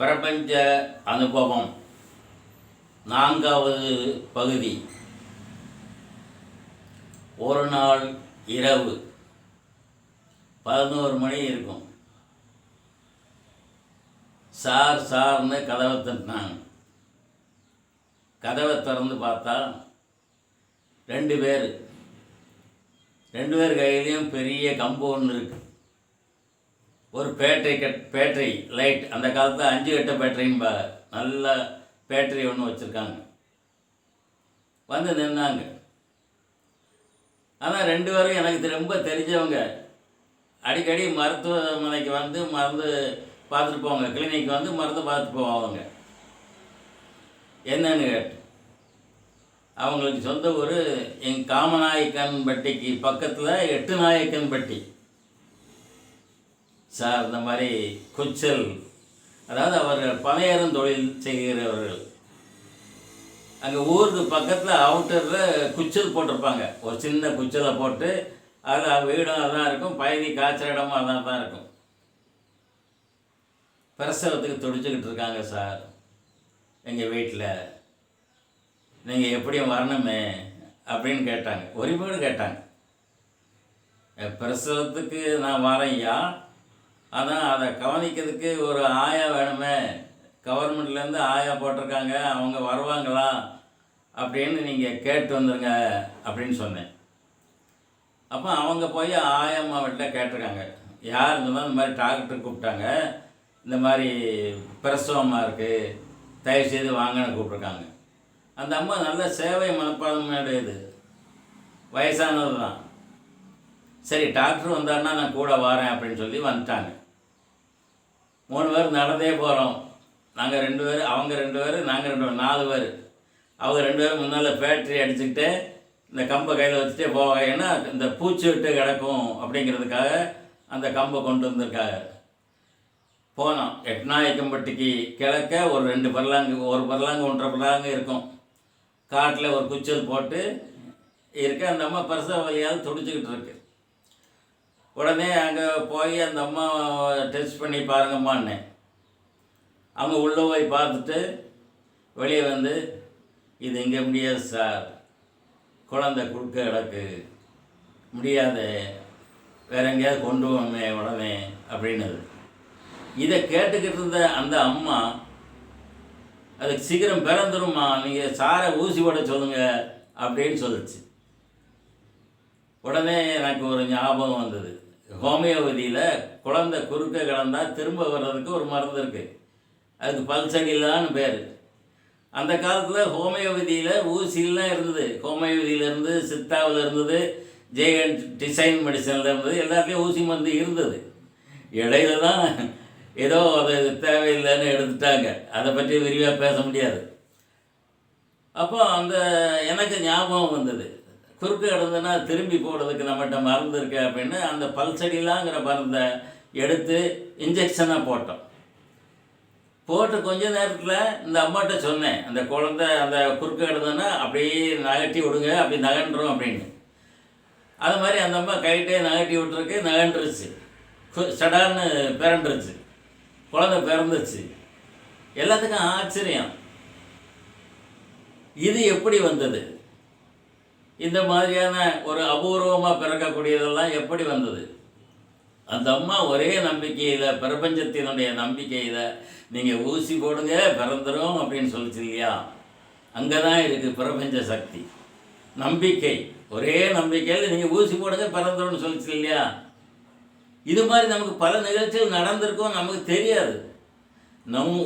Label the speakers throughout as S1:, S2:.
S1: பிரபஞ்ச அனுபவம் 4வது பகுதி. ஒரு நாள் இரவு 11 மணி இருக்கும். சார்னு கதவை தட்டினாங்க. கதவை திறந்து பார்த்தா ரெண்டு பேர் கையிலையும் பெரிய கம்பு ஒன்று இருக்குது. ஒரு பேட்டரி லைட், அந்த காலத்தில் 5 கட்ட பேட்டரின்னு நல்ல பேட்டரி ஒன்று வச்சுருக்காங்க. வந்து நின்னாங்க. ஆனால் 2 பேரும் எனக்கு ரொம்ப தெரிஞ்சவங்க. அடிக்கடி மருத்துவமனைக்கு வந்து மருந்து பார்த்துட்டு போவாங்க. கிளினிக் வந்து மருந்து பார்த்துட்டு போவாங்க. என்னன்னு கேட்டு, அவங்களுக்கு சொந்த ஊர் காமநாயக்கன்பட்டிக்கு பக்கத்தில் எட்டுநாயக்கன்பட்டி. சார், இந்த மாதிரி குச்சல், அதாவது அவர்கள் பனையரும் தொழில் செய்கிறவர்கள். அங்கே ஊருக்கு பக்கத்தில் அவுட்டரில் குச்சல் போட்டிருப்பாங்க. ஒரு சின்ன குச்சலை போட்டு அதில் வீடும் அதான் இருக்கும், பயணி காய்ச்சல் இடமும் அதான் தான் இருக்கும். பிரசவத்துக்கு துடிச்சுக்கிட்டு இருக்காங்க சார் எங்கள் வீட்டில். நீங்கள் எப்படியும் வரணுமே அப்படின்னு கேட்டாங்க. உரிமையோடு கேட்டாங்க. பிரசவத்துக்கு நான் வரையா, ஆனால் அதை கவனிக்கிறதுக்கு ஒரு ஆயா வேணுமே, கவர்மெண்ட்லேருந்து ஆயா போட்டிருக்காங்க, அவங்க வருவாங்களா அப்படின்னு நீங்கள் கேட்டு வந்துடுங்க அப்படின்னு சொன்னேன். அப்போ அவங்க போய் ஆயம்மா வீட்டில் கேட்டிருக்காங்க. யார் இருந்தாலும் இந்த மாதிரி டாக்டர் கூப்பிட்டாங்க, இந்த மாதிரி பிரசவமாக இருக்குது, தயவுசெய்து வாங்கன்னு கூப்பிட்ருக்காங்க. அந்த அம்மா நல்ல சேவை மனப்பான்மையுடையது, வயசானது தான். சரி, டாக்டர் வந்தாருன்னா நான் கூட வரேன் அப்படின்னு சொல்லி வந்துட்டாங்க. 3 பேர் நடந்தே போகிறோம். நாங்கள் 2 பேர், அவங்க 2 பேர், நாங்கள் 2 பேர், 4 பேர். அவங்க 2 பேரும் முன்னால் பேட்டரி அடிச்சுக்கிட்டு இந்த கம்பை கையில் வச்சுட்டே போவாங்க. ஏன்னா இந்த பூச்சி விட்டு கிடக்கும் அப்படிங்கிறதுக்காக அந்த கம்பை கொண்டு வந்திருக்காங்க. போனோம். எட்டுநாயக்கம்பட்டிக்கு கிழக்க ஒரு 2 பர்லாங்கு, ஒரு பர்லாங்கு 1.5 பர்லாங்கு இருக்கும். காட்டில் ஒரு குச்சல் போட்டு இருக்க. அந்த அம்மா பிரசவ வழியாவது துடிச்சிக்கிட்டு இருக்கு. உடனே அங்கே போய் அந்த அம்மா டெஸ்ட் பண்ணி பாருங்கம்மான்னு. அவங்க உள்ளே போய் பார்த்துட்டு வெளியே வந்து, இது இங்கே முடியாது சார், குழந்தை குறுக்க கிடக்கு, முடியாது, வேற எங்கேயாவது கொண்டு போமே உடனே அப்படின்னது. இதை கேட்டுக்கிட்டு இருந்த அந்த அம்மா, அதுக்கு சீக்கிரம் பிறந்துருமா, நீங்கள் சாரை ஊசி போட சொல்லுங்கள் அப்படின்னு சொல்லிச்சு. உடனே எனக்கு ஒரு ஞாபகம் வந்தது. ஹோமியோபதியில் குழந்தை குறுக்க கிடந்தால் திரும்ப வர்றதுக்கு ஒரு மருந்து இருக்குது. அதுக்கு பல்சடிலான்னு பேர். அந்த காலத்தில் ஹோமியோபதியில் ஊசிலாம் இருந்தது. ஹோமியோபதியிலேருந்து, சித்தாவில் இருந்தது, ஜேஎன் டிசைன் மெடிசனில் இருந்தது, எல்லாத்துலேயும் ஊசி மருந்து இருந்தது. இடையில தான் ஏதோ அது தேவையில்லைன்னு எடுத்துட்டாங்க. அதை பற்றி விரிவாக பேச முடியாது. அப்போ எனக்கு ஞாபகம் வந்தது, குறுக்கு கிடந்துன்னா திரும்பி போடுறதுக்கு நம்மகிட்ட மருந்து இருக்கு அப்படின்னு அந்த பல்சடிலாங்கிற மருந்தை எடுத்து இன்ஜெக்ஷனாக போட்டு கொஞ்ச நேரத்தில் இந்த அம்மாட்ட சொன்னேன், அந்த குழந்தை அந்த குறுக்கு கிடந்ததுன்னா அப்படியே நகட்டி விடுங்க, அப்படி நகண்டுரும் அப்படின்னு. அது மாதிரி அந்த அம்மா கைட்டே நகட்டி விட்டுருக்கு, நகண்டுருச்சு, சடான்னு பிறண்டுருச்சு, குழந்தை பிறந்துச்சு. எல்லாத்துக்கும் ஆச்சரியம், இது எப்படி வந்தது, இந்த மாதிரியான ஒரு அபூர்வமாக பிறக்கக்கூடியதெல்லாம் எப்படி வந்தது? அந்த அம்மா ஒரே நம்பிக்கையில், பிரபஞ்சத்தினுடைய நம்பிக்கையில், நீங்கள் ஊசி போடுங்க பிறந்துடும் அப்படின்னு சொல்லிச்சு இல்லையா? அங்கே தான் இருக்குது பிரபஞ்ச சக்தி. நம்பிக்கை, ஒரே நம்பிக்கையில் நீங்கள் ஊசி போடுங்க பிறந்துடும்னு சொல்லிச்சு இல்லையா? இது மாதிரி நமக்கு பல நிகழ்ச்சிகள் நடந்திருக்கும், நமக்கு தெரியாது.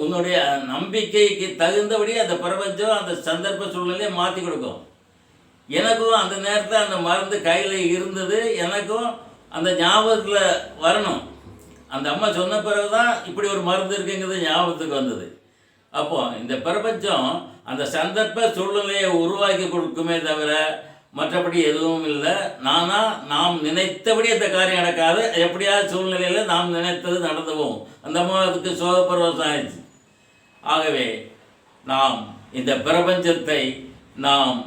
S1: உன்னுடைய நம்பிக்கைக்கு தகுந்தபடி அந்த பிரபஞ்சம் அந்த சந்தர்ப்ப சூழ்நிலையை மாற்றி கொடுக்கும். எனக்கும் அந்த நேரத்தில் அந்த மருந்து கையில் இருந்தது, எனக்கும் அந்த ஞாபகத்தில் வரணும். அந்த அம்மா சொன்ன பிறகு தான் இப்படி ஒரு மருந்து இருக்குங்கிறது ஞாபகத்துக்கு வந்தது. அப்போது இந்த பிரபஞ்சம் அந்த சந்தர்ப்ப சூழ்நிலையை உருவாக்கி கொடுக்குமே தவிர மற்றபடி எதுவும் இல்லை. நாம் நினைத்தபடி அந்த காரியம் நடக்காது. எப்படியாவது சூழ்நிலையில் நாம் நினைத்தது நடந்து போகும். அந்த அம்மாவுக்கு சோகப்பரவசம் ஆயிடுச்சு. ஆகவே நாம் இந்த பிரபஞ்சத்தை நாம்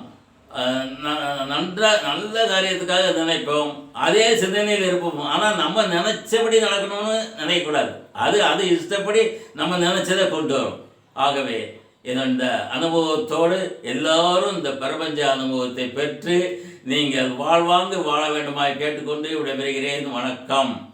S1: நல்ல காரியத்துக்காக நினைப்போம், அதே சிந்தனையில் இருப்போம். ஆனால் நம்ம நினைச்சபடி நடக்கணும்னு நினைக்கக்கூடாது. அது அது இஷ்டப்படி நம்ம நினச்சதை கொண்டு வரும். ஆகவே இந்த அனுபவத்தோடு எல்லாரும் இந்த பிரபஞ்ச அனுபவத்தை பெற்று நீங்கள் வாழ்வாங்கு வாழ வேண்டுமாய் கேட்டுக்கொண்டு விடைபெறுகிறேன். வணக்கம்.